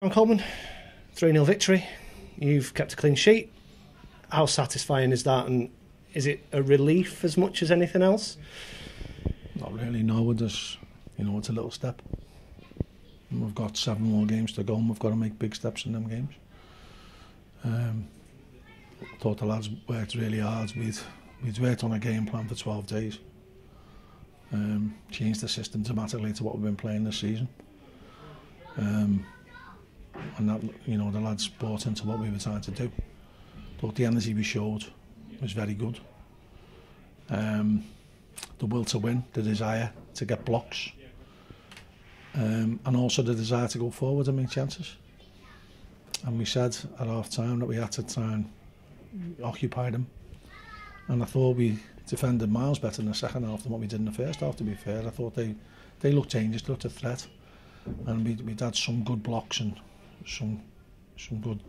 John Coleman, 3-0 victory. You've kept a clean sheet. How satisfying is that, and is it a relief as much as anything else? Not really, no. It's a little step. And we've got 7 more games to go and we've got to make big steps in them games. I thought the lads worked really hard. We'd worked on a game plan for 12 days. Changed the system dramatically to what we've been playing this season. And that, the lads bought into what we were trying to do. Thought the energy we showed was very good. The will to win, the desire to get blocks, and also the desire to go forward and make chances. And we said at half time that we had to try and occupy them. And I thought we defended miles better in the second half than what we did in the first half, to be fair. I thought they looked dangerous, looked a threat. And we'd had some good blocks and some good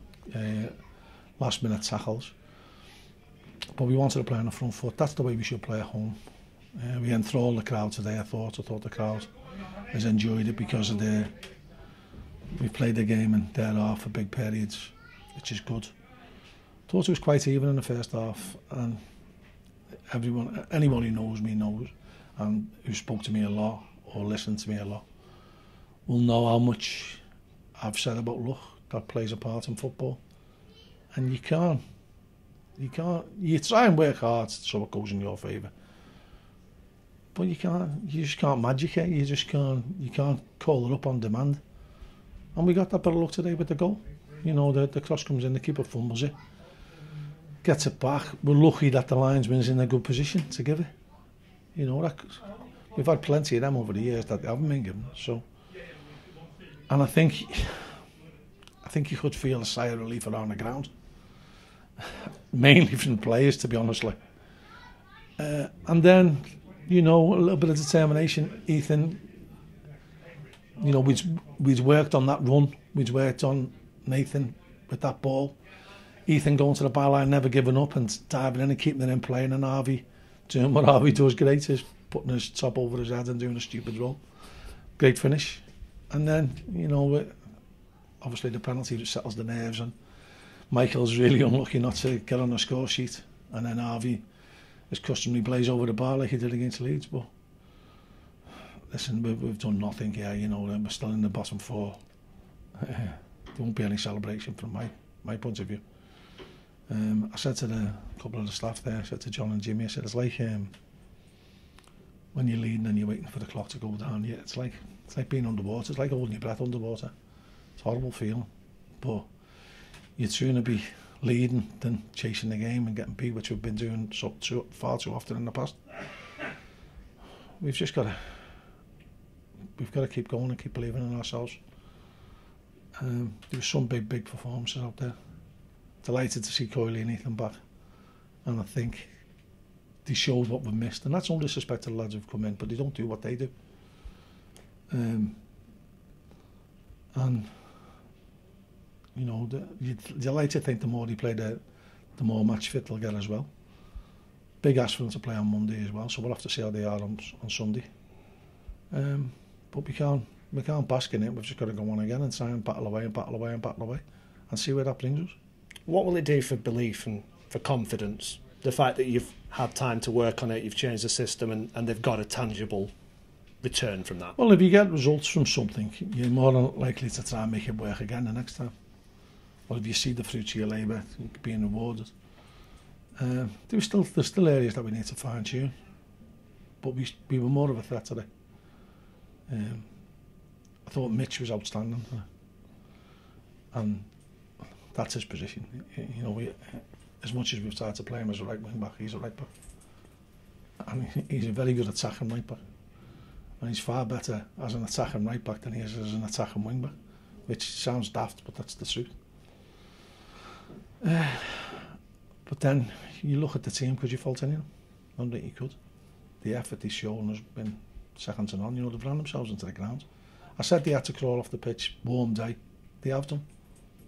last minute tackles. But we wanted to play on the front foot. That's the way we should play at home. We enthralled the crowd today, I thought the crowd has enjoyed it because of we played the game and they're off for big periods, which is good. Thought it was quite even in the first half, and anyone who knows me knows, and who spoke to me a lot or listened to me a lot, will know how much I've said about luck that plays a part in football. And you try and work hard so it goes in your favour. But you just can't magic it, you can't call it up on demand. And we got that bit of luck today with the goal. The cross comes in, the keeper fumbles it, gets it back. We're lucky that the linesman's in a good position to give it. We've had plenty of them over the years that haven't been given. So, and I think you could feel a sigh of relief around the ground. Mainly from the players, to be honest. And then, a little bit of determination. Ethan, we'd worked on that run. We'd worked on Nathan with that ball. Ethan going to the byline, never giving up and diving in and keeping it in play. And Harvey doing what Harvey does great, is putting his top over his head and doing a stupid roll. Great finish. And then, obviously the penalty that settles the nerves, and Michael's really unlucky not to get on the score sheet, and then Harvey is customary blaze over the bar like he did against Leeds. But listen, we've done nothing here. We're still in the bottom 4. There won't be any celebration from my point of view. I said to a couple of the staff there, I said to John and Jimmy, I said, it's like when you're leading and you're waiting for the clock to go down. Yeah, it's like being underwater. It's like holding your breath underwater. It's a horrible feeling, but you'd sooner be leading than chasing the game and getting beat, which we've been doing far too often in the past. We've got to keep going and keep believing in ourselves. There were some big performances out there. Delighted to see Coley and Ethan back, and I think they showed what we missed. And that's no disrespect to the lads who've come in, but they don't do what they do. You like to think the more they play, the more match fit they'll get as well. Big ask for them to play on Monday as well, so we'll have to see how they are on Sunday. But we can't bask in it. We've just got to go on again and try and battle away and see where that brings us. What will it do for belief and for confidence? The fact that you've had time to work on it, you've changed the system, and they've got a tangible return from that. Well, if you get results from something, you're more likely to try and make it work again the next time. Or if you see the fruits of your labour being rewarded. There's still areas that we need to fine tune, but we were more of a threat today. I thought Mitch was outstanding, and that's his position. As much as we've tried to play him as a right wing back, he's a right back. And he's a very good attacking right back. And he's far better as an attacking right back than he is as an attacking wing back, which sounds daft, but that's the truth. But then you look at the team, could you fault any of them? I don't think you could. The effort he's shown has been second to none. They've ran themselves into the ground. I said they had to crawl off the pitch, warm day. They have done,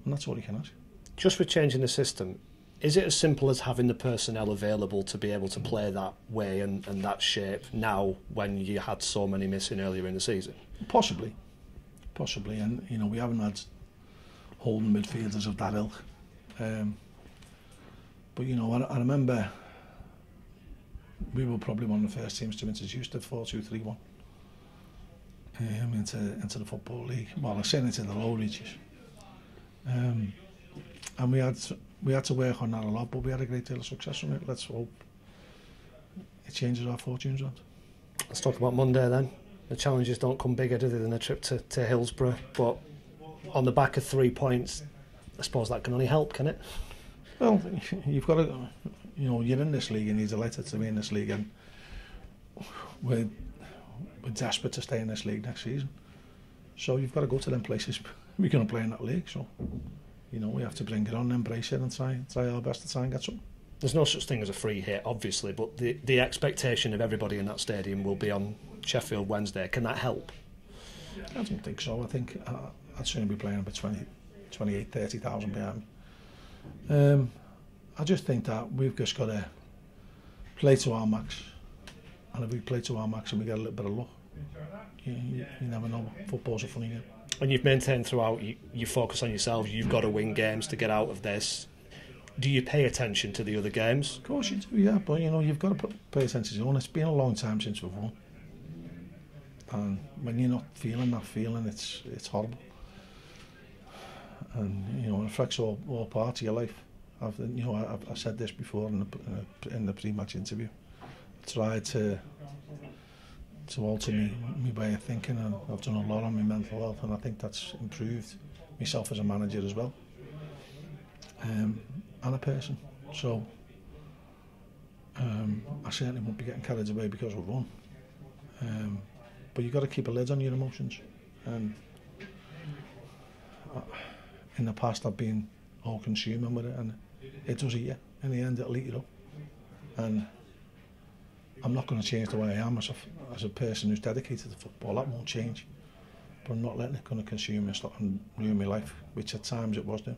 and that's all you can ask. Just with changing the system, is it as simple as having the personnel available to be able to play that way and that shape now when you had so many missing earlier in the season? Possibly, and we haven't had holding midfielders of that ilk. But you know, I remember we were probably one of the first teams to introduce the 4-2-3-1 into the Football League. Well, I say into the low reaches. And we had to work on that a lot, but we had a great deal of success from it. Let's hope it changes our fortunes around. Let's talk about Monday then. The challenges don't come bigger, do they, than a trip to Hillsborough? But on the back of 3 points, I suppose that can only help, can it? Well, you've got to, you know, you're in this league and you're delighted to be in this league, and we're desperate to stay in this league next season. So you've got to go to them places. We're going to play in that league, so you know we have to bring it on, embrace it, and try our best to try and get something. There's no such thing as a free hit, obviously, but the expectation of everybody in that stadium will be on Sheffield Wednesday. Can that help? I don't think so. I think I'd certainly be playing about 28,000-30,000 behind me. I just think that we've just got to play to our max, and if we play to our max and we get a little bit of luck, you never know. Football's a funny game. And you've maintained throughout, you focus on yourselves, you've got to win games to get out of this. Do you pay attention to the other games? Of course you do, yeah, but you know, you've got to pay attention to your own. It's been a long time since we've won, and when you're not feeling that feeling, it's horrible. And you know, it affects all parts of your life. I've said this before in the pre-match interview. I tried to alter my way of thinking, and I've done a lot on my mental health, and I think that's improved myself as a manager as well, and a person. So I certainly won't be getting carried away because we've won. But you've got to keep a lid on your emotions, and in the past I've been all consuming with it, and it does eat you. In the end it'll eat you up, and I'm not going to change the way I am as a person who's dedicated to football. That won't change, but I'm not letting it kind of consume me and ruin my life, which at times it was doing.